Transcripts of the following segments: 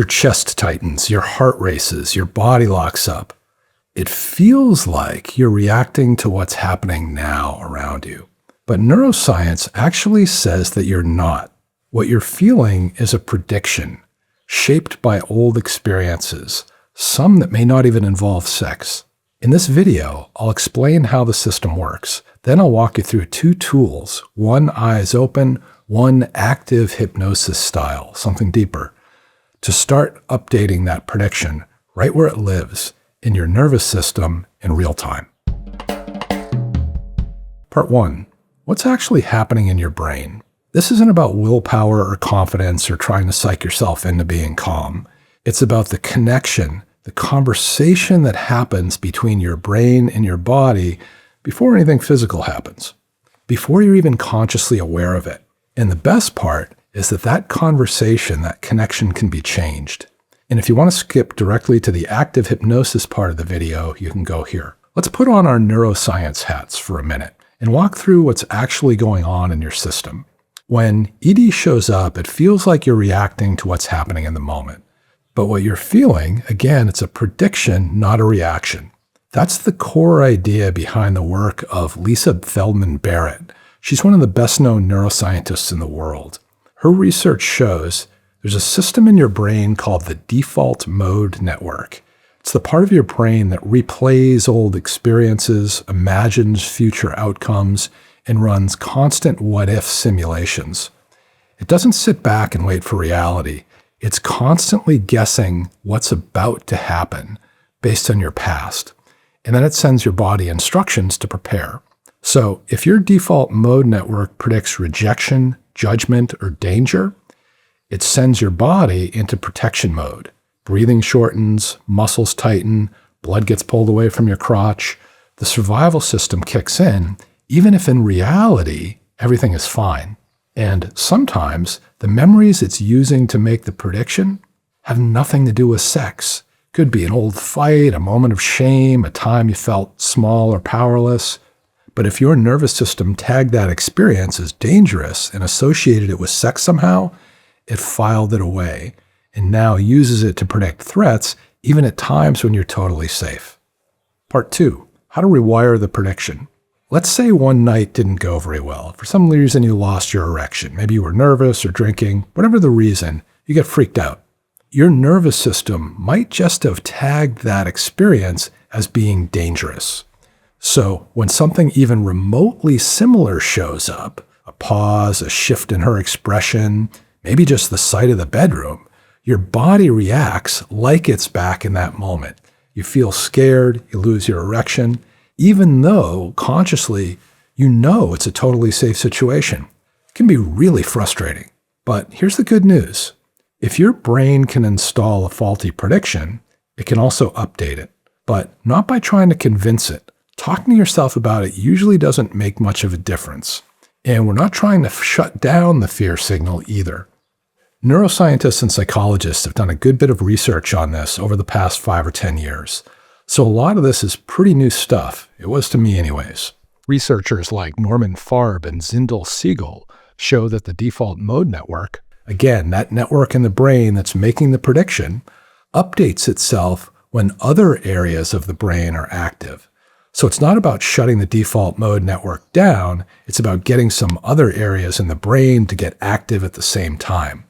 Your chest tightens, your heart races, your body locks up. It feels like you're reacting to what's happening now around you. But neuroscience actually says that you're not. What you're feeling is a prediction, shaped by old experiences, some that may not even involve sex. In this video, I'll explain how the system works. Then I'll walk you through two tools, one eyes open, one active hypnosis style, something deeper, to start updating that prediction right where it lives, in your nervous system in real time. Part 1. What's actually happening in your brain? This isn't about willpower or confidence or trying to psych yourself into being calm. It's about the connection, the conversation that happens between your brain and your body before anything physical happens, before you're even consciously aware of it. And the best part is that that conversation, that connection can be changed. And if you want to skip directly to the active hypnosis part of the video, you can go here. Let's put on our neuroscience hats for a minute and walk through what's actually going on in your system. When ED shows up, it feels like you're reacting to what's happening in the moment. But what you're feeling, again, it's a prediction, not a reaction. That's the core idea behind the work of Lisa Feldman Barrett. She's one of the best-known neuroscientists in the world. Her research shows there's a system in your brain called the default mode network. It's the part of your brain that replays old experiences, imagines future outcomes, and runs constant what-if simulations. It doesn't sit back and wait for reality. It's constantly guessing what's about to happen based on your past. And then it sends your body instructions to prepare. So if your default mode network predicts rejection, judgment, or danger, it sends your body into protection mode. Breathing shortens, muscles tighten, blood gets pulled away from your crotch. The survival system kicks in, even if in reality, everything is fine. And sometimes the memories it's using to make the prediction have nothing to do with sex. Could be an old fight, a moment of shame, a time you felt small or powerless. But if your nervous system tagged that experience as dangerous and associated it with sex somehow, it filed it away and now uses it to predict threats, even at times when you're totally safe. Part 2. How to rewire the prediction. Let's say one night didn't go very well. For some reason, you lost your erection. Maybe you were nervous or drinking. Whatever the reason, you get freaked out. Your nervous system might just have tagged that experience as being dangerous. So when something even remotely similar shows up, a pause, a shift in her expression, maybe just the sight of the bedroom, your body reacts like it's back in that moment. You feel scared, you lose your erection, even though consciously you know it's a totally safe situation. It can be really frustrating. But here's the good news. If your brain can install a faulty prediction, it can also update it, but not by trying to convince it. Talking to yourself about it usually doesn't make much of a difference. And we're not trying to shut down the fear signal either. Neuroscientists and psychologists have done a good bit of research on this over the past 5 or 10 years. So a lot of this is pretty new stuff. It was to me anyways. Researchers like Norman Farb and Zindel Siegel show that the default mode network, again, that network in the brain that's making the prediction, updates itself when other areas of the brain are active. So it's not about shutting the default mode network down, it's about getting some other areas in the brain to get active at the same time.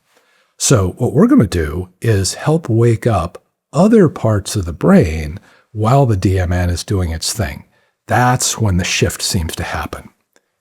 So what we're going to do is help wake up other parts of the brain while the DMN is doing its thing. That's when the shift seems to happen.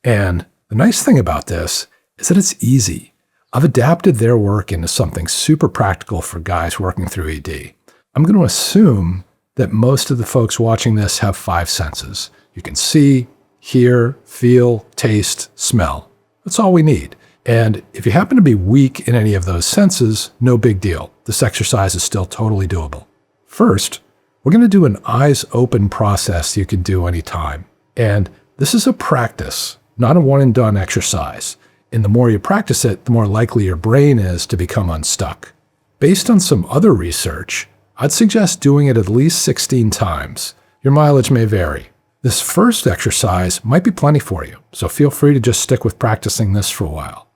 And the nice thing about this is that it's easy. I've adapted their work into something super practical for guys working through ED. I'm going to assume that most of the folks watching this have 5 senses. You can see, hear, feel, taste, smell. That's all we need. And if you happen to be weak in any of those senses, no big deal. This exercise is still totally doable. First, we're going to do an eyes open process you can do anytime. And this is a practice, not a one and done exercise. And the more you practice it, the more likely your brain is to become unstuck. Based on some other research, I'd suggest doing it at least 16 times. Your mileage may vary. This first exercise might be plenty for you, so feel free to just stick with practicing this for a while.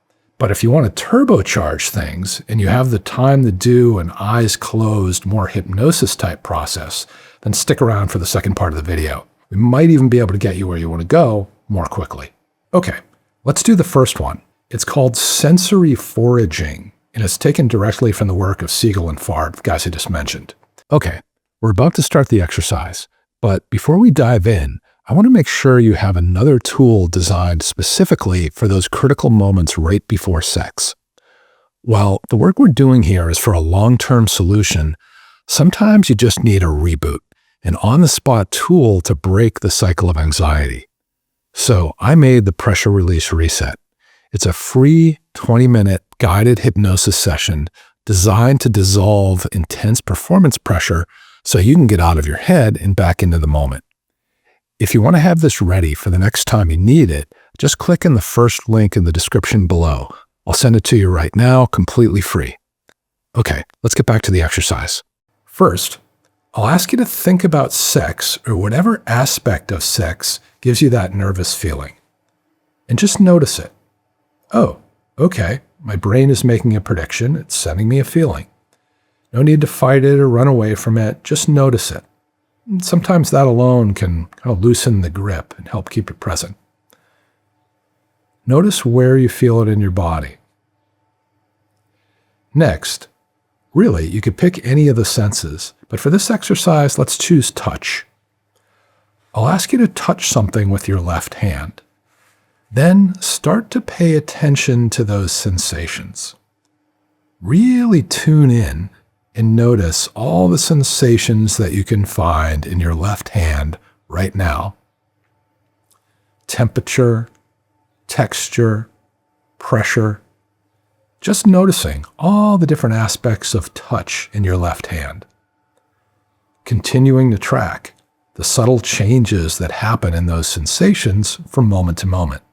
But if you want to turbocharge things and you have the time to do an eyes closed, more hypnosis type process, then stick around for the second part of the video. We might even be able to get you where you want to go more quickly. Okay, let's do the first one. It's called sensory foraging, and it's taken directly from the work of Siegel and Farb, the guys I just mentioned. Okay, we're about to start the exercise, but before we dive in, I want to make sure you have another tool designed specifically for those critical moments right before sex. While the work we're doing here is for a long-term solution, sometimes you just need a reboot, an on-the-spot tool to break the cycle of anxiety. So I made the Pressure Release Reset. It's a free 20-minute guided hypnosis session designed to dissolve intense performance pressure so you can get out of your head and back into the moment. If you want to have this ready for the next time you need it, just click in the first link in the description below. I'll send it to you right now, completely free. Okay, let's get back to the exercise. First, I'll ask you to think about sex or whatever aspect of sex gives you that nervous feeling. And just notice it. Oh, okay, my brain is making a prediction. It's sending me a feeling. No need to fight it or run away from it. Just notice it. And sometimes that alone can kind of loosen the grip and help keep it present. Notice where you feel it in your body. Next, really, you could pick any of the senses, but for this exercise, let's choose touch. I'll ask you to touch something with your left hand. Then start to pay attention to those sensations. Really tune in and notice all the sensations that you can find in your left hand right now. Temperature, texture, pressure. Just noticing all the different aspects of touch in your left hand. Continuing to track the subtle changes that happen in those sensations from moment to moment.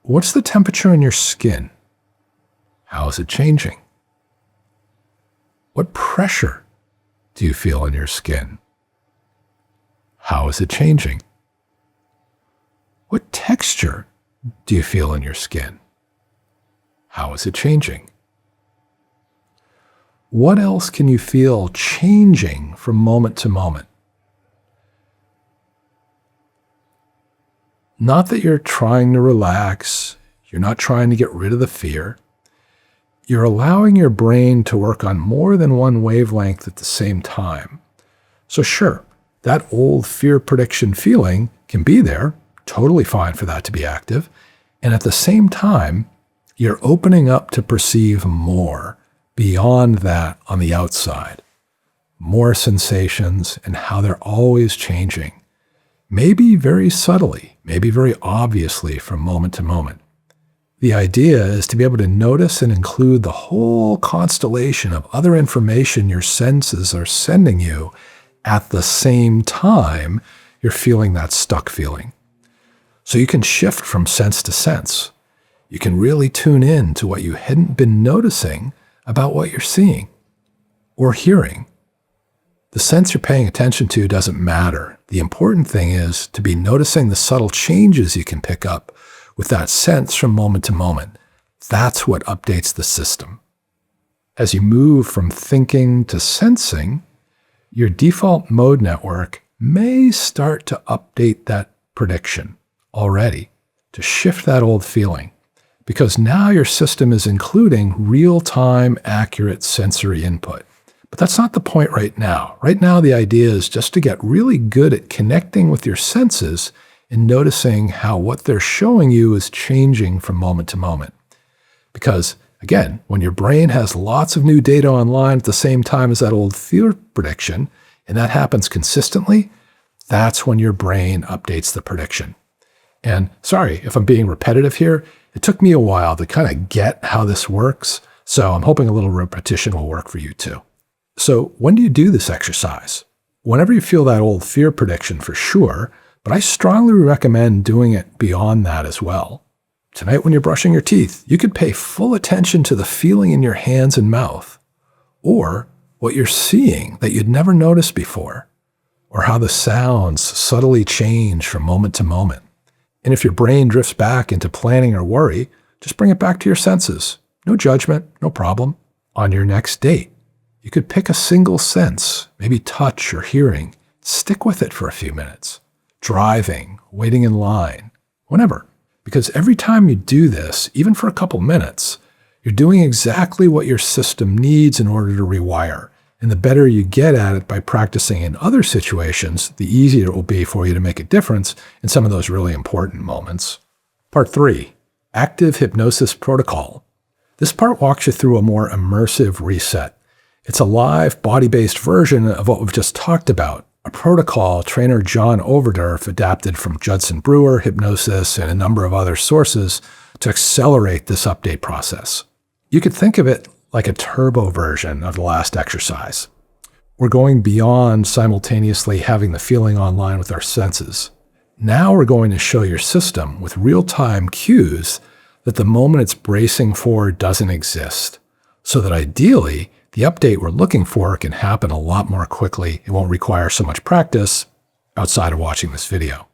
What's the temperature in your skin? How is it changing? What pressure do you feel in your skin? How is it changing? What texture do you feel in your skin? How is it changing? What else can you feel changing from moment to moment? Not that you're trying to relax, you're not trying to get rid of the fear. You're allowing your brain to work on more than one wavelength at the same time. So sure, that old fear prediction feeling can be there, totally fine for that to be active. And at the same time, you're opening up to perceive more beyond that on the outside. More sensations and how they're always changing. Maybe very subtly, maybe very obviously from moment to moment. The idea is to be able to notice and include the whole constellation of other information your senses are sending you at the same time you're feeling that stuck feeling. So you can shift from sense to sense. You can really tune in to what you hadn't been noticing about what you're seeing or hearing. The sense you're paying attention to doesn't matter. The important thing is to be noticing the subtle changes you can pick up with that sense from moment to moment. That's what updates the system. As you move from thinking to sensing, your default mode network may start to update that prediction already to shift that old feeling, because now your system is including real-time, accurate sensory input. But that's not the point right now. Right now, the idea is just to get really good at connecting with your senses and noticing how what they're showing you is changing from moment to moment. Because, again, when your brain has lots of new data online at the same time as that old fear prediction, and that happens consistently, that's when your brain updates the prediction. And sorry if I'm being repetitive here, it took me a while to kind of get how this works, so I'm hoping a little repetition will work for you too. So when do you do this exercise? Whenever you feel that old fear prediction for sure, but I strongly recommend doing it beyond that as well. Tonight when you're brushing your teeth, you could pay full attention to the feeling in your hands and mouth, or what you're seeing that you'd never noticed before, or how the sounds subtly change from moment to moment. And if your brain drifts back into planning or worry, Just bring it back to your senses. No judgment, no problem. On your next date, you could pick a single sense, maybe touch or hearing. Stick with it for a few minutes. Driving, waiting in line, whenever. Because every time you do this, even for a couple minutes, you're doing exactly what your system needs in order to rewire. And the better you get at it by practicing in other situations, the easier it will be for you to make a difference in some of those really important moments. Part 3, Active Hypnosis Protocol. This part walks you through a more immersive reset. It's a live, body-based version of what we've just talked about, a protocol trainer John Overdorf adapted from Judson Brewer, hypnosis, and a number of other sources to accelerate this update process. You could think of it like a turbo version of the last exercise. We're going beyond simultaneously having the feeling online with our senses. Now we're going to show your system with real-time cues that the moment it's bracing for doesn't exist, so that ideally, the update we're looking for can happen a lot more quickly. It won't require so much practice outside of watching this video.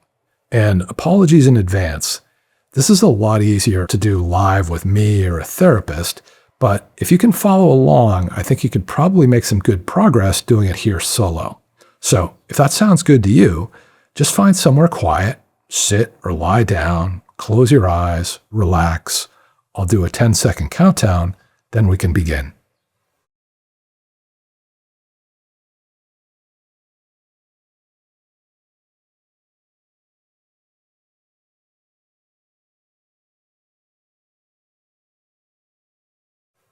And apologies in advance. This is a lot easier to do live with me or a therapist, but if you can follow along, I think you could probably make some good progress doing it here solo. So if that sounds good to you, just find somewhere quiet, sit or lie down, close your eyes, relax. I'll do a 10-second countdown, then we can begin.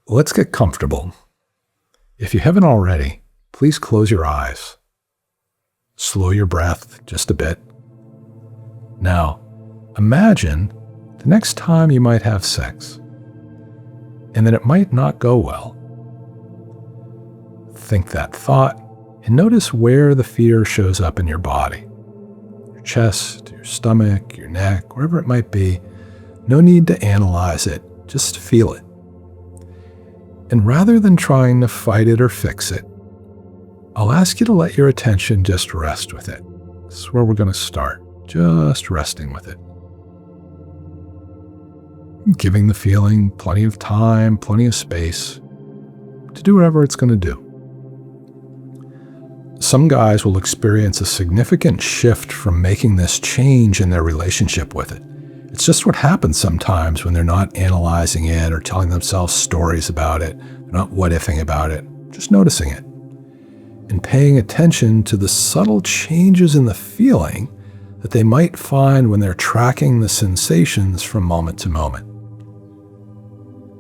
Let's get comfortable. If you haven't already, please close your eyes. Slow your breath just a bit. Now, imagine the next time you might have sex, and that it might not go well. Think that thought and notice where the fear shows up in your body. Your chest, your stomach, your neck, wherever it might be. No need to analyze it, just feel it. And rather than trying to fight it or fix it, I'll ask you to let your attention just rest with it. This is where we're going to start, just resting with it. Giving the feeling plenty of time, plenty of space to do whatever it's going to do. Some guys will experience a significant shift from making this change in their relationship with it. It's just what happens sometimes when they're not analyzing it or telling themselves stories about it. They're not what-ifing about it, just noticing it. And paying attention to the subtle changes in the feeling that they might find when they're tracking the sensations from moment to moment.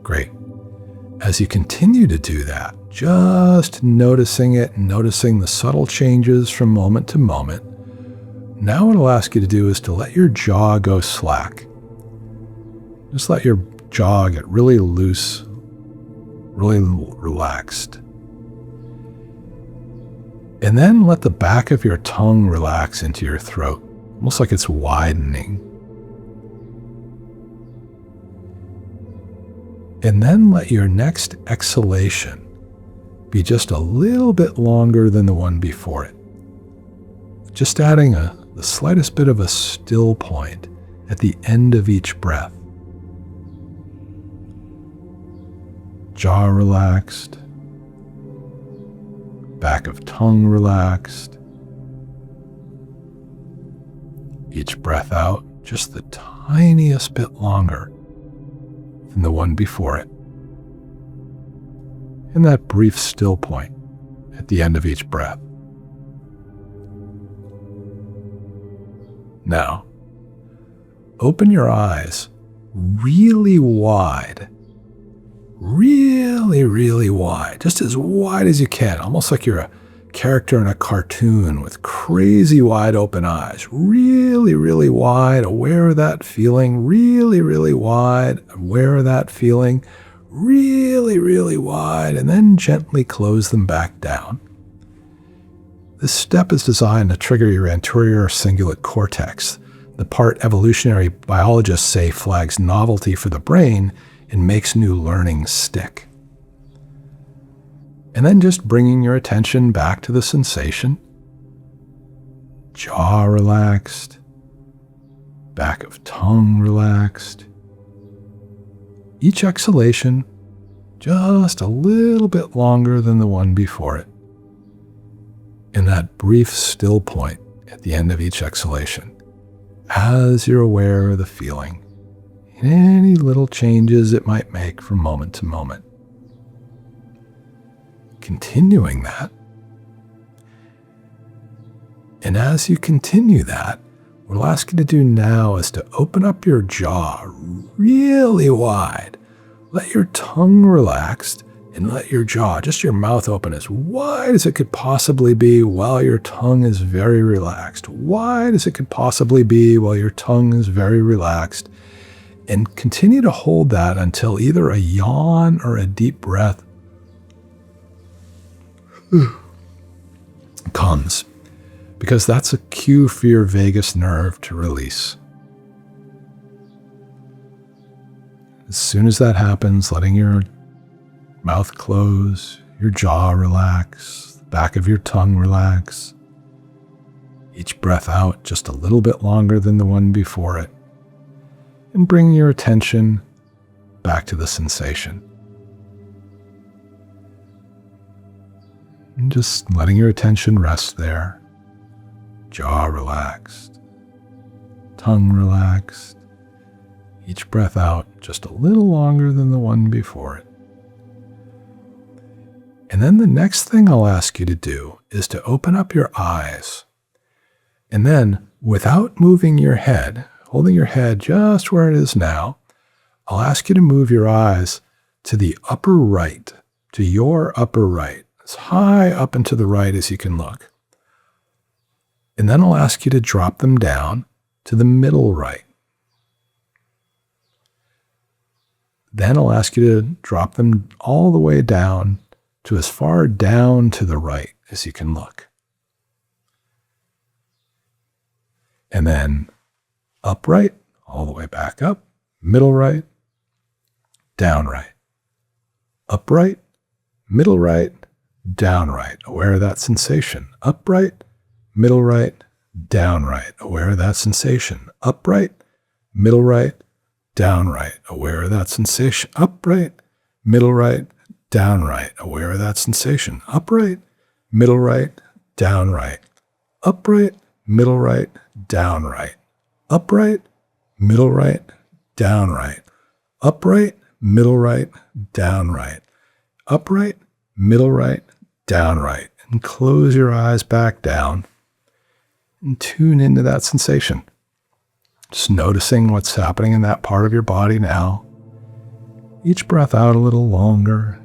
Great. As you continue to do that, just noticing it, noticing the subtle changes from moment to moment, now what I'll ask you to do is to let your jaw go slack. Just let your jaw get really loose, really relaxed. And then let the back of your tongue relax into your throat, almost like it's widening. And then let your next exhalation be just a little bit longer than the one before it. Just adding the slightest bit of a still point at the end of each breath. Jaw relaxed, back of tongue relaxed. Each breath out just the tiniest bit longer than the one before it. And that brief still point at the end of each breath. Now, open your eyes really wide. Really, really wide. Just as wide as you can. Almost like you're a character in a cartoon with crazy wide open eyes. Really, really wide. Aware of that feeling. Really, really wide. Aware of that feeling. Really, really wide. And then gently close them back down. This step is designed to trigger your anterior cingulate cortex, the part evolutionary biologists say flags novelty for the brain and makes new learning stick. And then just bringing your attention back to the sensation. Jaw relaxed, back of tongue relaxed, each exhalation just a little bit longer than the one before it. In that brief still point at the end of each exhalation, as you're aware of the feeling and any little changes it might make from moment to moment. Continuing that. And as you continue that, what I'll ask you to do now is to open up your jaw really wide. Let your tongue relax and let your jaw, just your mouth open as wide as it could possibly be while your tongue is very relaxed. Wide as it could possibly be while your tongue is very relaxed. And continue to hold that until either a yawn or a deep breath comes. Because that's a cue for your vagus nerve to release. As soon as that happens, letting your mouth close, your jaw relax, the back of your tongue relax. Each breath out just a little bit longer than the one before it. And bring your attention back to the sensation. And just letting your attention rest there. Jaw relaxed, tongue relaxed, each breath out just a little longer than the one before it. And then the next thing I'll ask you to do is to open up your eyes. And then, without moving your head, holding your head just where it is now, I'll ask you to move your eyes to the upper right, to your upper right, as high up and to the right as you can look. And then I'll ask you to drop them down to the middle right. Then I'll ask you to drop them all the way down to as far down to the right as you can look. And then upright, all the way back up, middle right, down right. Upright, middle right, down right. Aware of that sensation. Upright, middle right, down right. Aware of that sensation. Upright, middle right, down right. Aware of that sensation. Upright, middle right, down right. Aware of that sensation. Upright, middle right, down right. Upright, middle right, down right. Upright, middle right, down right. Upright, middle right, down right. Upright, middle right, down right. And close your eyes back down and tune into that sensation. Just noticing what's happening in that part of your body now. Each breath out a little longer,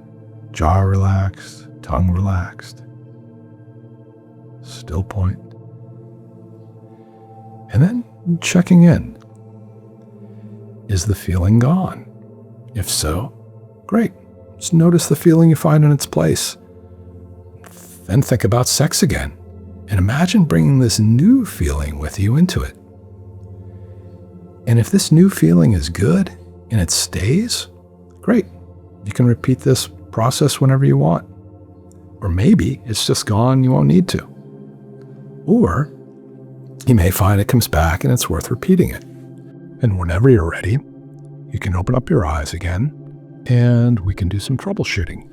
jaw relaxed, tongue relaxed. Still point. And then checking in. Is the feeling gone? If so, great. Just notice the feeling you find in its place. Then think about sex again. And imagine bringing this new feeling with you into it. And if this new feeling is good and it stays, great. You can repeat this process whenever you want. Or maybe it's just gone, you won't need to. Or you may find it comes back and it's worth repeating it. And whenever you're ready, you can open up your eyes again and we can do some troubleshooting.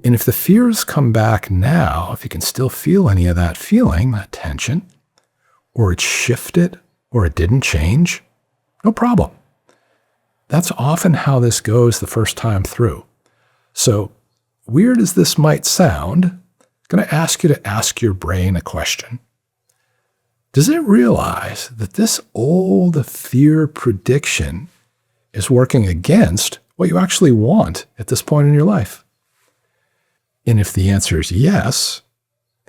And if the fears come back now, if you can still feel any of that feeling, that tension, or it shifted, or it didn't change, no problem. That's often how this goes the first time through. So, weird as this might sound, I'm going to ask you to ask your brain a question. Does it realize that this old fear prediction is working against what you actually want at this point in your life? And if the answer is yes,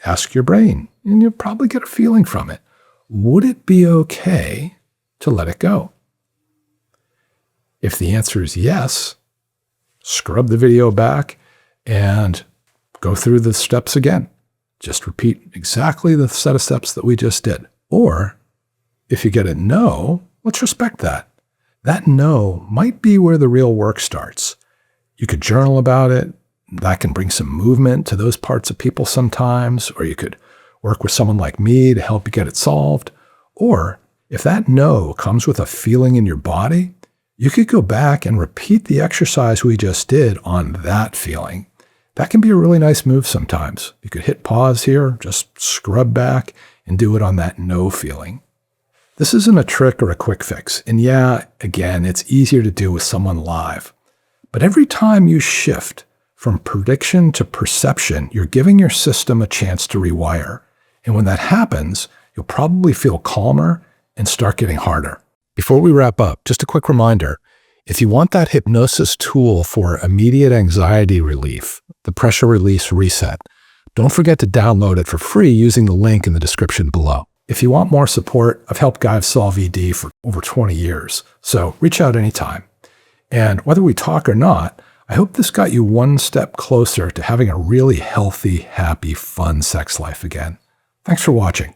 ask your brain, and you'll probably get a feeling from it. Would it be okay to let it go? If the answer is yes, scrub the video back and go through the steps again. Just repeat exactly the set of steps that we just did. Or if you get a no, let's respect that. That no might be where the real work starts. You could journal about it. That can bring some movement to those parts of people sometimes, or you could work with someone like me to help you get it solved. Or if that no comes with a feeling in your body, You could go back and repeat the exercise we just did on that feeling. That can be a really nice move sometimes. You could hit pause here, just scrub back, and do it on that no feeling. This isn't a trick or a quick fix, and yeah, again, it's easier to do with someone live. But every time you shift from prediction to perception, you're giving your system a chance to rewire. And when that happens, you'll probably feel calmer and start getting harder. Before we wrap up, just a quick reminder. If you want that hypnosis tool for immediate anxiety relief, the Pressure Release Reset, don't forget to download it for free using the link in the description below. If you want more support, I've helped guys solve ED for over 20 years, so reach out anytime. And whether we talk or not, I hope this got you one step closer to having a really healthy, happy, fun sex life again. Thanks for watching.